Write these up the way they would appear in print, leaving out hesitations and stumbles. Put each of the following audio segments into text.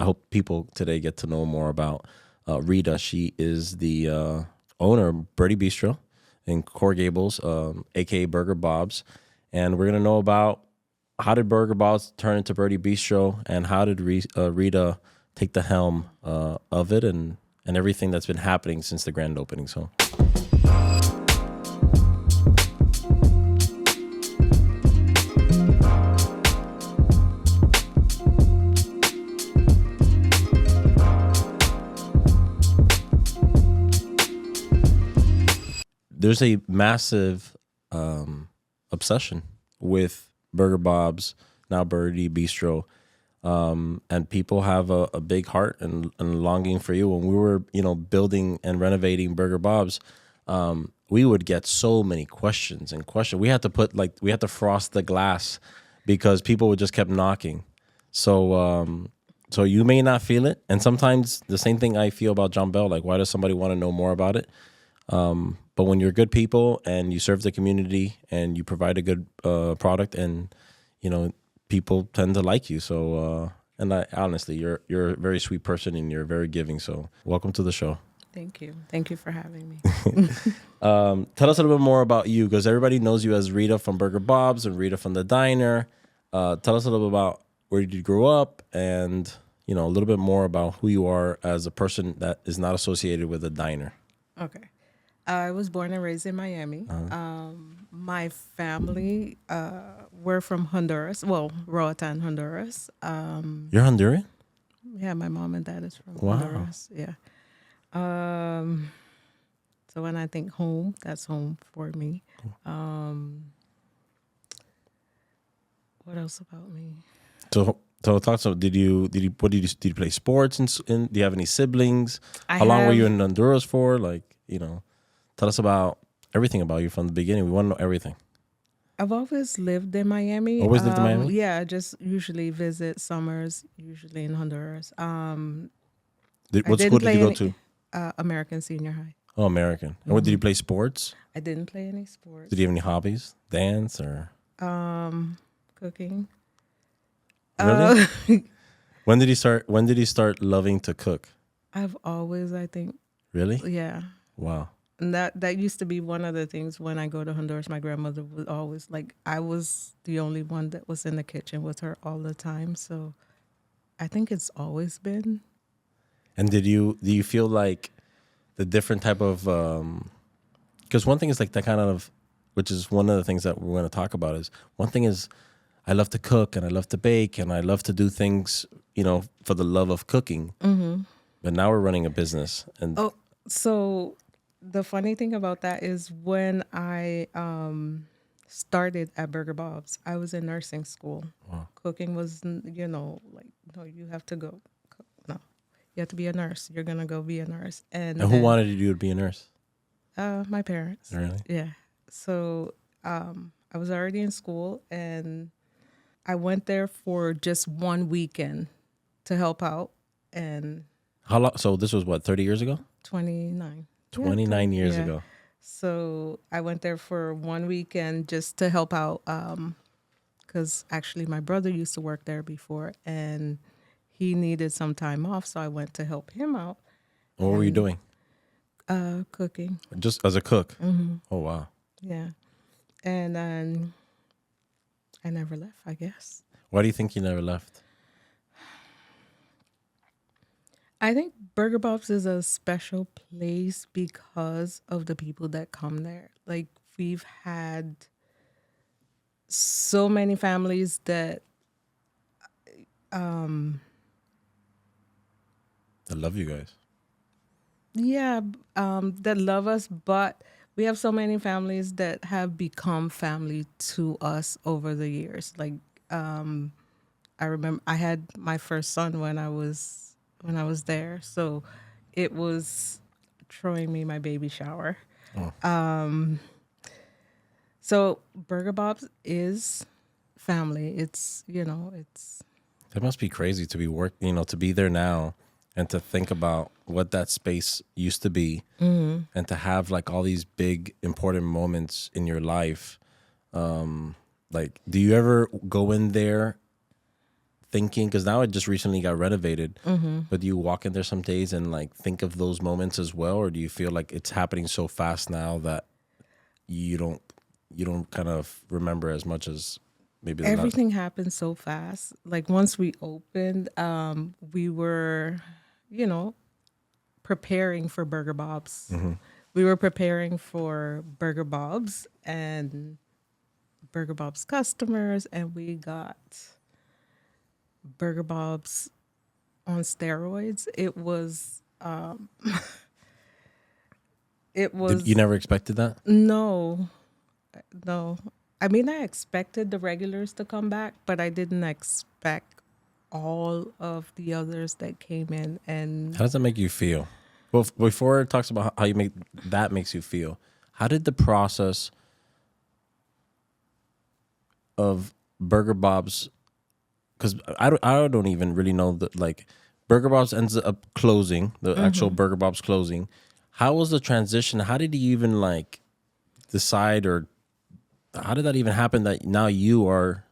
I hope people today get to know more about Rita. She is the owner of Birdie Bistro in Coral Gables, aka Burger Bob's, and we're gonna know about how did Burger Bob's turn into Birdie Bistro, and how did Rita take the helm of it, and everything that's been happening since the grand opening. So. There's a massive obsession with Burger Bob's, now Birdie Bistro, and people have a big heart and longing for you. When we were, building and renovating Burger Bob's, we would get so many questions. We had to frost the glass because people would just kept knocking. So you may not feel it, and sometimes the same thing I feel about John Bell. Like, why does somebody want to know more about it? But when you're good people and you serve the community and you provide a good product, and people tend to like you. So and I honestly, you're a very sweet person and you're very giving. So welcome to the show. Thank you for having me. Tell us a little bit more about you, because everybody knows you as Rita from Burger Bob's and Rita from the diner. Tell us a little bit about where did you grow up, and a little bit more about who you are as a person that is not associated with a diner. Okay. I was born and raised in Miami. My family were from Honduras. Well, Roatan, Honduras. You're Honduran? Yeah, my mom and dad is from Wow. Honduras. Yeah. So when I think home, that's home for me. What else about me? So talk. So did you play sports? Do you have any siblings? How long were you in Honduras for? Tell us about everything about you from the beginning. We want to know everything. I've always lived in Miami. Always lived in Miami? Yeah, I just usually visit summers, usually in Honduras. What school did you go to? American Senior High. Oh, American. Mm-hmm. And what, did you play sports? I didn't play any sports. Did you have any hobbies? Dance or? Cooking. Really? When did you start loving to cook? I've always, I think. Really? Yeah. Wow. And that used to be one of the things when I go to Honduras. My grandmother would always, I was the only one that was in the kitchen with her all the time. So I think it's always been. And do you feel like the different type of, because one thing is like that kind of, which is one of the things that we're going to talk about, is one thing is I love to cook and I love to bake and I love to do things, for the love of cooking. Mm-hmm. But now we're running a business. And so the funny thing about that is when I started at Burger Bob's, I was in nursing school. Wow. Cooking was, no, you have to go. No, you have to be a nurse. You're going to go be a nurse. And who wanted you to be a nurse? My parents. Really? Yeah. So I was already in school, and I went there for just one weekend to help out. And how long? So this was what, 30 years ago? 29. 29 years ago. So I went there for one weekend just to help out, because actually my brother used to work there before, and he needed some time off, so I went to help him out. What were you doing? Cooking. Just as a cook? Mm-hmm. Oh, wow. Yeah. And I never left, I guess. Why do you think you never left? I think Burger Bob's is a special place because of the people that come there. We've had so many families that I love you guys. Yeah, that love us, but we have so many families that have become family to us over the years. I remember I had my first son when I was there, so it was throwing me my baby shower. Oh. So Burger Bob's is family. It's That must be crazy to be to be there now and to think about what that space used to be, mm-hmm. and to have all these big important moments in your life. Do you ever go in there thinking? Because now it just recently got renovated. But do you walk in there some days and like think of those moments as well, or do you feel like it's happening so fast now that you don't kind of remember as much as maybe the last? Everything happened so fast. Like once we opened, we were, you know, preparing for Burger Bob's. We were preparing for Burger Bob's and Burger Bob's customers, and we got Burger Bob's on steroids. It was You never expected that? no, no. I mean, I expected the regulars to come back, but I didn't expect all of the others that came in. And How does that make you feel? Well, before it talks about how you make that makes you feel, how did the process of Burger Bob's? Because I don't even really know that, like, Burger Bob's ends up closing, the actual Burger Bob's closing. How was the transition? How did you even like decide, or how did that even happen that now you are,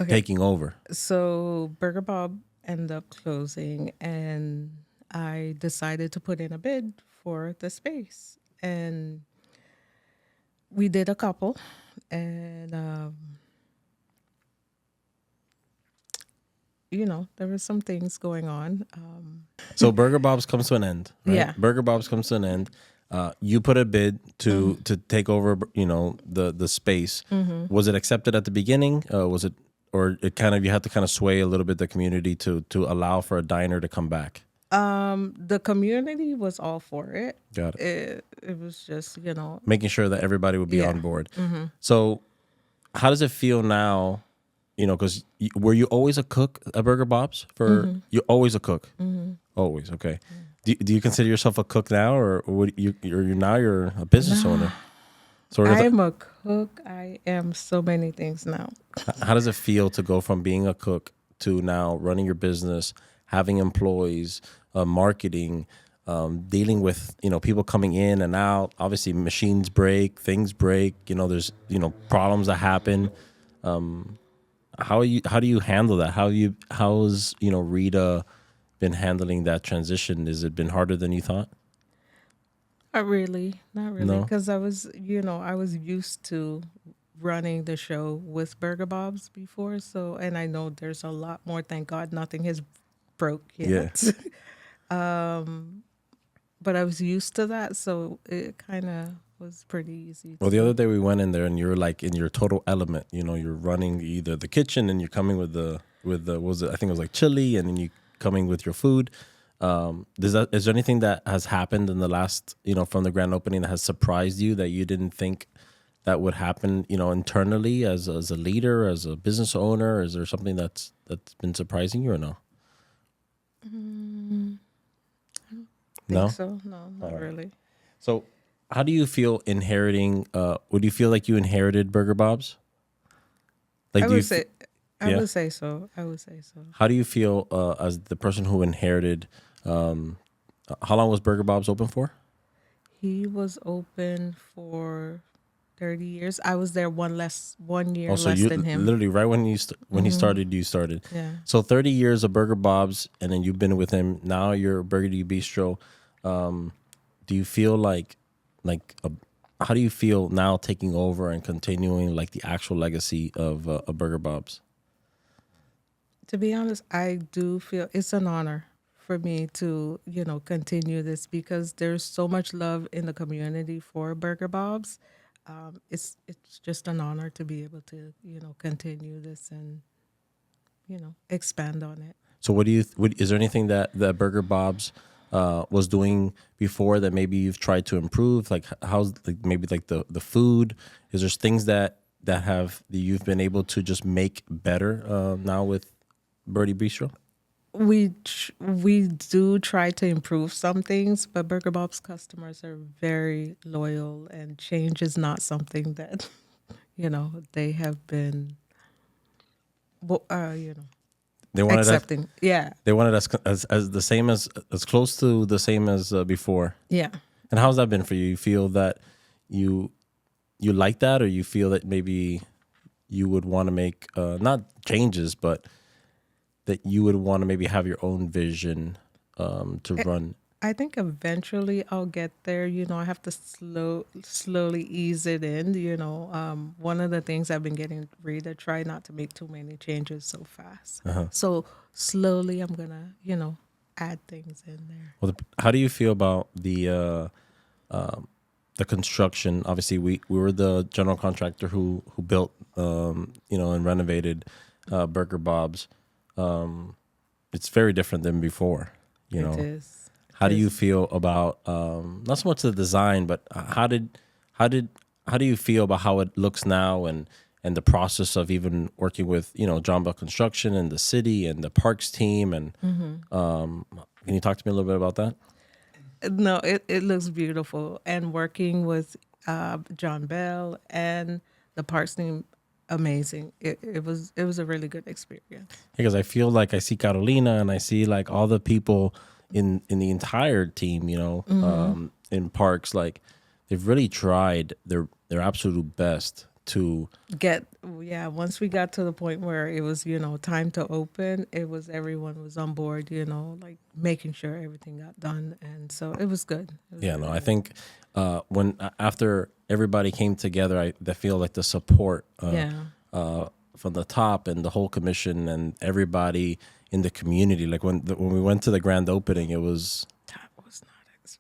taking over? so Burger Bob ended up closing, and I decided to put in a bid for the space. And we did a couple, and there were some things going on. So Burger Bob's comes to an end, right? Yeah. Burger Bob's comes to an end. You put a bid to take over, the space. Was it accepted at the beginning? Was it, or it kind of, you had to kind of sway a little bit the community to allow for a diner to come back? The community was all for it. Got it. It was just, Making sure that everybody would be Yeah. on board. So how does it feel now? Because were you always a cook at Burger Bob's? You're always a cook? Always, okay. Do you consider yourself a cook now, or you're a business owner? Sort of. I'm a cook. I am so many things now. How does it feel to go from being a cook to now running your business, having employees, marketing, dealing with people coming in and out? Obviously, machines break, things break. There's problems that happen. How do you handle that? How's Rita been handling that transition? Has it been harder than you thought? Not really, No? because I was used to running the show with Burger Bob's before. So, and I know there's a lot more. Thank God, nothing has broke yet. But I was used to that, so it kind of was pretty easy. Well, the other day we went in there and you're like in your total element. You're running either the kitchen and you're coming with the what was it? I think it was like chili, and then you coming with your food. Is there anything that has happened in the last, from the grand opening that has surprised you that you didn't think that would happen, internally as a leader, as a business owner? Is there something that's been surprising you, or no? No? So no, not really. So how do you feel inheriting, would you feel like you inherited Burger Bob's? Like, I do you would say, I yeah? would say so. I would say so. How do you feel as the person who inherited? How long was Burger Bob's open for? He was open for 30 years. I was there one year Also, less you than him. literally right when he started, you started. Yeah. So 30 years of Burger Bob's, and then you've been with him. Now you're Birdie Bistro. Do you feel like how do you feel now taking over and continuing like the actual legacy of a Burger Bob's? To be honest, I do feel it's an honor for me to, continue this, because there's so much love in the community for Burger Bob's. It's just an honor to be able to, continue this and, expand on it. So is there anything that Burger Bob's was doing before that maybe you've tried to improve? Like how's maybe the food? Is there things that you've been able to just make better now with Birdie Bistro? We do try to improve some things, but Burger Bob's customers are very loyal, and change is not something that, they have been, They wanted accepting. Yeah. They wanted as the same as close to the same as before. Yeah. And how's that been for you? You feel that you like that, or you feel that maybe you would want to make not changes, but that you would want to maybe have your own vision to run? I think eventually I'll get there. I have to slowly ease it in. One of the things I've been getting Rita, try not to make too many changes so fast. So slowly I'm gonna, add things in there. Well, how do you feel about the construction? Obviously, we were the general contractor who built and renovated Burger Bob's. It's very different than before. It is. How do you feel about not so much the design, but how do you feel about how it looks now and the process of even working with John Bell Construction and the city and the parks team and can you talk to me a little bit about that? No, it looks beautiful. And working with John Bell and the parks team, amazing. It was a really good experience. Because I feel like I see Carolina and I see like all the people in the entire team, in parks, like they've really tried their absolute best to once we got to the point where it was, time to open, everyone was on board, like making sure everything got done. And so it was good. I think when after everybody came together, I feel like the support from the top and the whole commission and everybody in the community, like when we went to the grand opening, it was.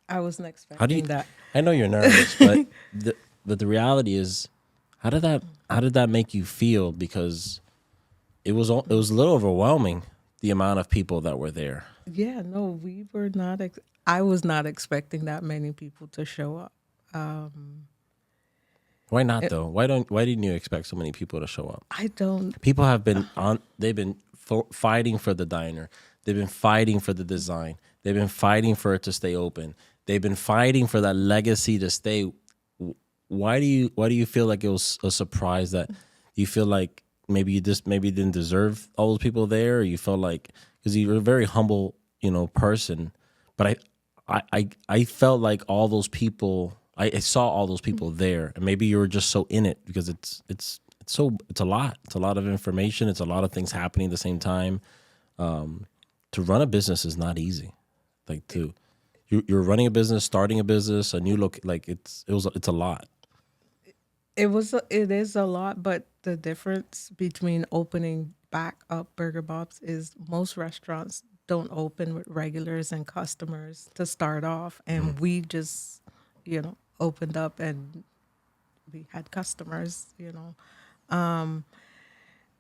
I wasn't expecting that. I know you're nervous, but the reality is, how did that make you feel? Because it was a little overwhelming, the amount of people that were there. Yeah, no, we were not. I was not expecting that many people to show up. Why not though? Why didn't you expect so many people to show up? I don't. People have been on. They've been fighting for the diner. They've been fighting for the design. They've been fighting for it to stay open. They've been fighting for that legacy to stay. Why do you feel like it was a surprise that you feel like maybe you didn't deserve all those people there? Or you felt like, because you're a very humble person, but I felt like all those people. I saw all those people there, and maybe you were just so in it because it's a lot. It's a lot of information. It's a lot of things happening at the same time. To run a business is not easy. Like you're running a business, starting a business, a new look. Like it's a lot. It is a lot, but the difference between opening back up Burger Bob's is most restaurants don't open with regulars and customers to start off, and we just opened up and we had customers.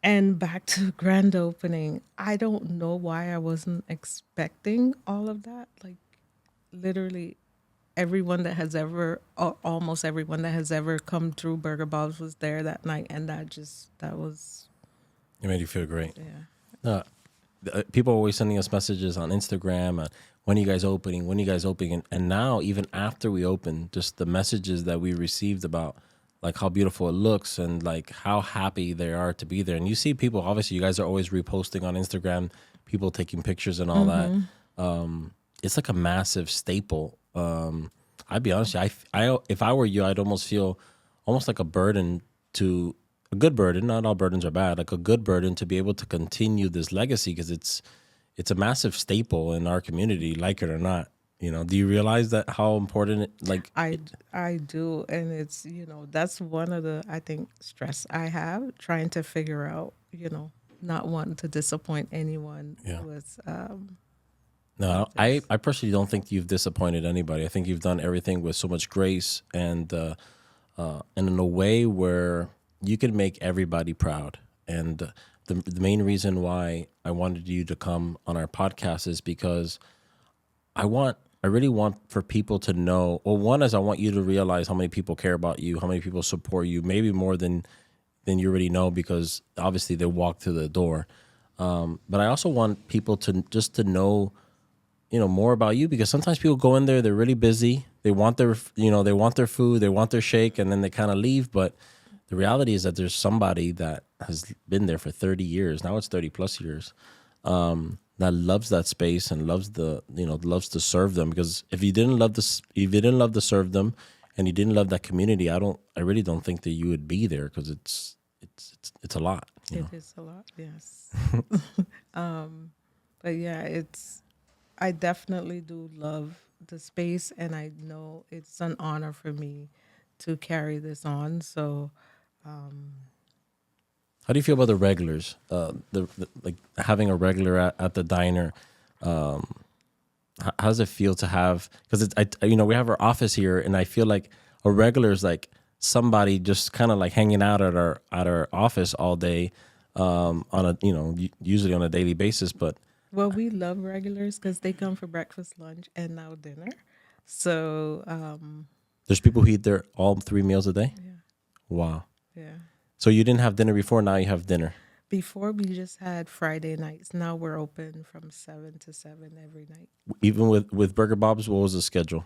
And back to grand opening, I don't know why I wasn't expecting all of that. Like literally everyone that has ever, or almost everyone that has ever come through Burger Bob's was there that night. And that was. It made you feel great. Yeah. People are always sending us messages on Instagram. When are you guys opening? When are you guys opening? And now, even after we open, just the messages that we received about like how beautiful it looks and like how happy they are to be there. And you see people, obviously you guys are always reposting on Instagram, people taking pictures and all that. It's like a massive staple. I'd be honest, I if I were you, I'd almost feel almost like a burden a good burden, not all burdens are bad, like a good burden to be able to continue this legacy because it's a massive staple in our community, like it or not. Do you realize that how important I do, and it's that's one of the I think stress I have trying to figure out not wanting to disappoint anyone with No, I personally don't think you've disappointed anybody. I think you've done everything with so much grace and in a way where you can make everybody proud. And the main reason why I wanted you to come on our podcast is because I really want for people to know, well, one is I want you to realize how many people care about you, how many people support you, maybe more than you already know because obviously they walk through the door. But I also want people to know, more about you because sometimes people go in there, they're really busy. They want their food, they want their shake, and then they kind of leave. But the reality is that there's somebody that has been there for 30 years. Now it's 30 plus years. That loves that space and loves loves to serve them. Because if you didn't love to serve them, and you didn't love that community, I really don't think that you would be there because it's a lot. You It know. is a lot, yes. But yeah, I definitely do love the space, and I know it's an honor for me to carry this on. So, How do you feel about the regulars? Like having a regular at the diner. How does it feel to have? Because we have our office here, and I feel like a regular is like somebody just kind of like hanging out at our office all day, on a usually on a daily basis. But well, we love regulars because they come for breakfast, lunch, and now dinner. So, there's people who eat there all 3 meals a day. yeah, Wow. yeah. So you didn't have dinner before. Now you have dinner. Before we just had Friday nights. Now we're open from 7 to 7 every night. Even with Burger Bob's, what was the schedule?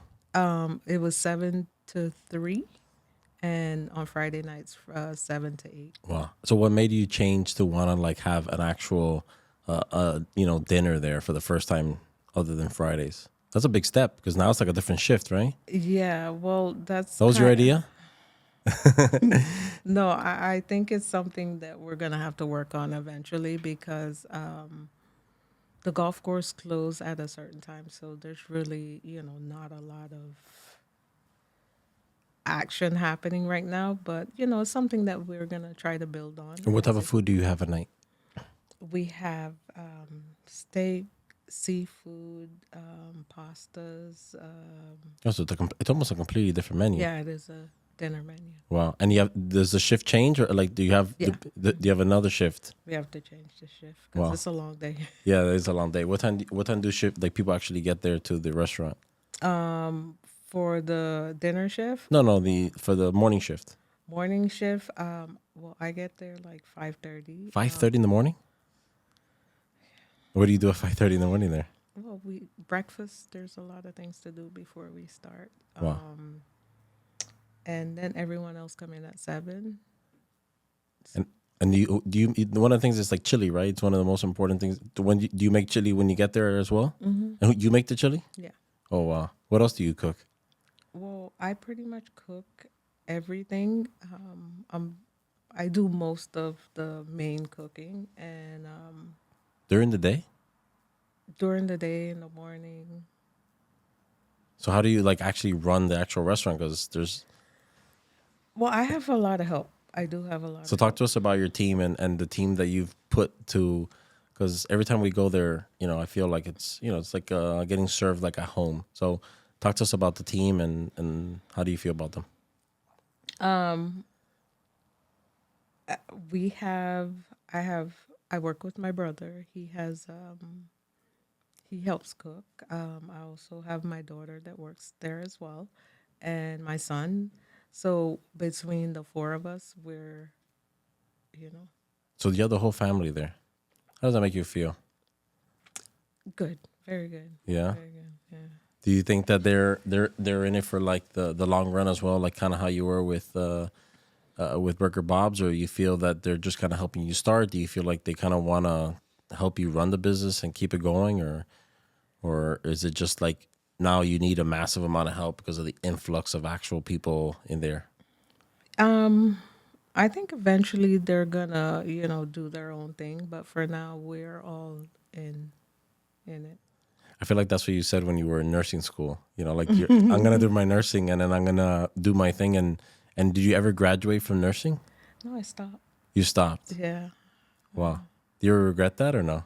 It was 7 to 3, and on Friday nights, 7 to 8. Wow. So what made you change to want to like have an actual, dinner there for the first time other than Fridays? That's a big step because now it's like a different shift, right? Yeah, well, that's That was your idea? no. I think it's something that we're gonna have to work on eventually because the golf course closed at a certain time, so there's really not a lot of action happening right now. But it's something that we're gonna try to build on. And what type as of it- food do you have at night? We have steak, seafood, pastas. Oh, so it's almost a completely different menu. Yeah, it is a dinner menu. Wow. And does the shift change or like do you have Yeah. do you have another shift? We have to change the shift because Wow. it's a long day. Yeah, it's a long day. What time do shift like people actually get there to the restaurant? For the dinner shift, No, for the morning shift. morning shift. Well, I get there like 5:30. 5:30 in the morning? What do you do at 5:30 in the morning there? Well, we breakfast. There's a lot of things to do before we start. Wow. And then everyone else come in at 7. And do you one of the things is like chili, right? It's one of the most important things. Do you make chili when you get there as well? Mm-hmm. And you make the chili? Yeah. Oh wow. What else do you cook? Well, I pretty much cook everything. I do most of the main cooking, and During the day? during the day, in the morning. So how do you like actually run the actual restaurant? Because there's Well, I have a lot of help. I do have a lot. so of talk help. to us about your team and the team that you've put to, because every time we go there, I feel like it's like getting served like at home. So talk to us about the team and how do you feel about them? We have. I work with my brother. He has. He helps cook. I also have my daughter that works there as well, and my son. So between the four of us, we're, So you have the whole family there. How does that make you feel? good, very good, Yeah. very good. Yeah. Do you think that they're in it for like the long run as well, like kind of how you were with Burger Bob's, or you feel that they're just kind of helping you start? Do you feel like they kind of want to help you run the business and keep it going, or is it just like now you need a massive amount of help because of the influx of actual people in there? I think eventually they're gonna, do their own thing, but for now we're all in it. I feel like that's what you said when you were in nursing school. Like I'm gonna do my nursing and then I'm gonna do my thing. And did you ever graduate from nursing? No, I stopped. You stopped. Yeah. Wow. Do you ever regret that or no?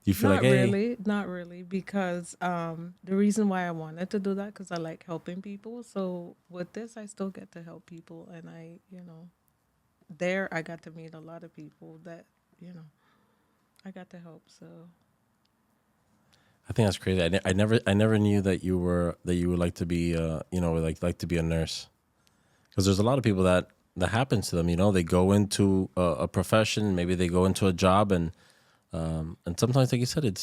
Do you feel Not like, hey, really, not really, because the reason why I wanted to do that because I like helping people. So with this, I still get to help people, and there I got to meet a lot of people that I got to help. So I think that's crazy. I never knew that you would like to be like to be a nurse, because there's a lot of people that happens to them. They go into a profession, maybe they go into a job, and sometimes, like you said,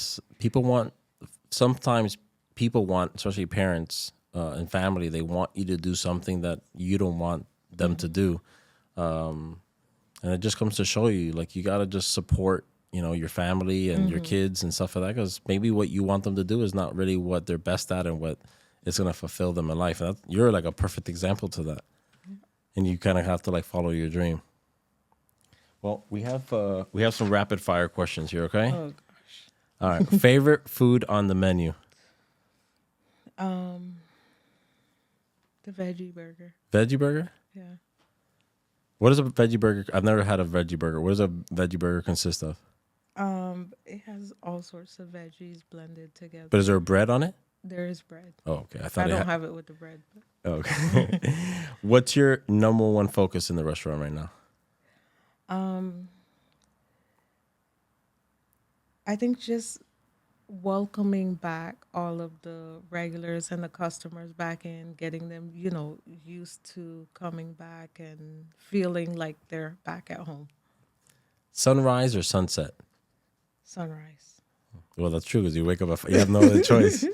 sometimes people want, especially parents and family, they want you to do something that you don't want them to do, and it just comes to show you, like, you gotta just support your family and your kids and stuff like that, because maybe what you want them to do is not really what they're best at and what is going to fulfill them in life. And you're like a perfect example to that. And you kind of have to like follow your dream. Well, we have some rapid fire questions here. Okay. Oh gosh. All right. Favorite food on the menu? The veggie burger. Veggie burger. Yeah. What is a veggie burger? I've never had a veggie burger. What does a veggie burger consist of? It has all sorts of veggies blended together. But is there bread on it? There is bread. Oh, okay. I don't have it with the bread. But. Oh, okay. What's your number one focus in the restaurant right now? I think just welcoming back all of the regulars and the customers back in, getting them, used to coming back and feeling like they're back at home. Sunrise or sunset? Sunrise. Well, that's true because you wake up, you have no other choice.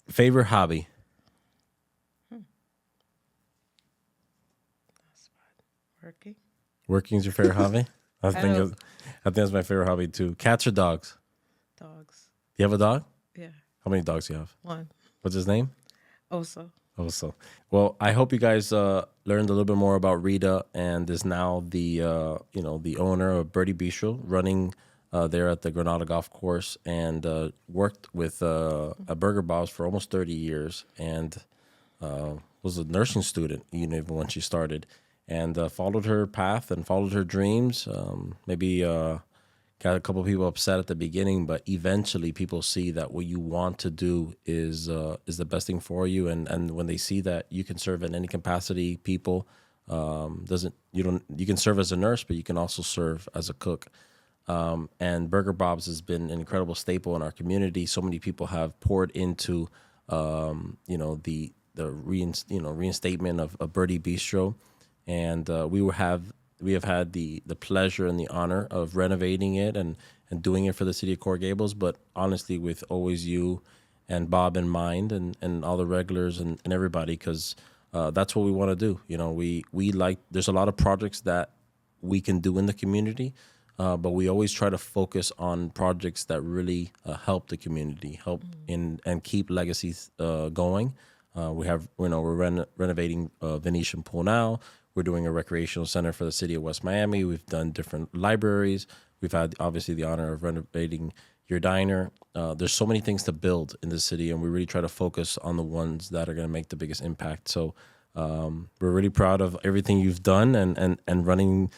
Favorite hobby? That's fun. Working. Working is your favorite hobby? I think know. that's my favorite hobby too. Cats or dogs? Dogs. You have a dog? Yeah. How many dogs do you have? One. What's his name? Also. Well, I hope you guys learned a little bit more about Rita and is now the the owner of Birdie Bistro, running there at the Granada Golf Course, and worked with a Burger Bob's for almost 30 years, and was a nursing student even when she started, and followed her path and followed her dreams. Maybe got a couple of people upset at the beginning, but eventually people see that what you want to do is the best thing for you, and when they see that you can serve in any capacity, people you can serve as a nurse, but you can also serve as a cook. And Burger Bob's has been an incredible staple in our community. So many people have poured into the reinstatement of Birdie Bistro, and we have had the pleasure and the honor of renovating it and doing it for the city of Coral Gables, but honestly with always you and Bob in mind, and all the regulars and everybody, because that's what we want to do. We like, there's a lot of projects that we can do in the community, but we always try to focus on projects that really help the community, and keep legacies going. We're renovating Venetian Pool now. We're doing a recreational center for the city of West Miami. We've done different libraries. We've had obviously the honor of renovating your diner. There's so many things to build in the city, and we really try to focus on the ones that are going to make the biggest impact. So we're really proud of everything you've done and running,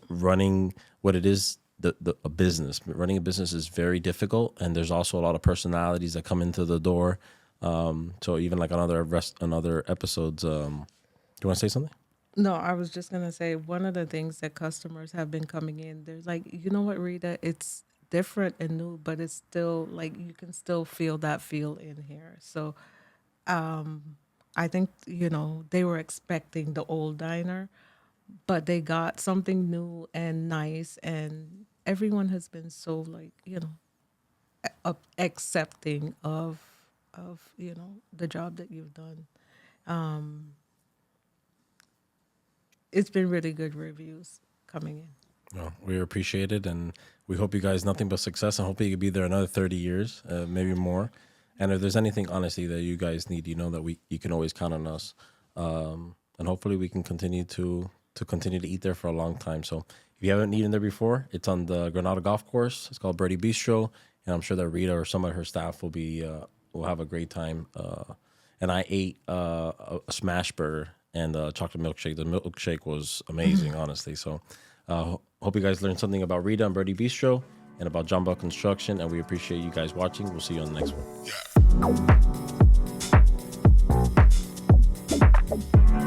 running what it is, a business. Running a business is very difficult, and there's also a lot of personalities that come into the door. So even like on other episodes, do you want to say something? No, I was just going to say one of the things that customers have been coming in, there's like, you know what, Rita, it's different and new, but it's still like you can still feel that feel in here. So I think, they were expecting the old diner, but they got something new and nice, and everyone has been so like, accepting of the job that you've done. It's been really good reviews coming in. No, we appreciate it, and we hope you guys nothing but success, and hopefully you can be there another 30 years, maybe more. And if there's anything, honestly, that you guys need, that you can always count on us. And hopefully we can continue to eat there for a long time. So if you haven't eaten there before, it's on the Granada Golf Course. It's called Birdie Bistro, and I'm sure that Rita or some of her staff will have a great time. And I ate a smash burger and a chocolate milkshake. The milkshake was amazing, honestly. So hope you guys learned something about Rita and Birdie Bistro and about John Bell Construction, and we appreciate you guys watching. We'll see you on the next one. Yeah.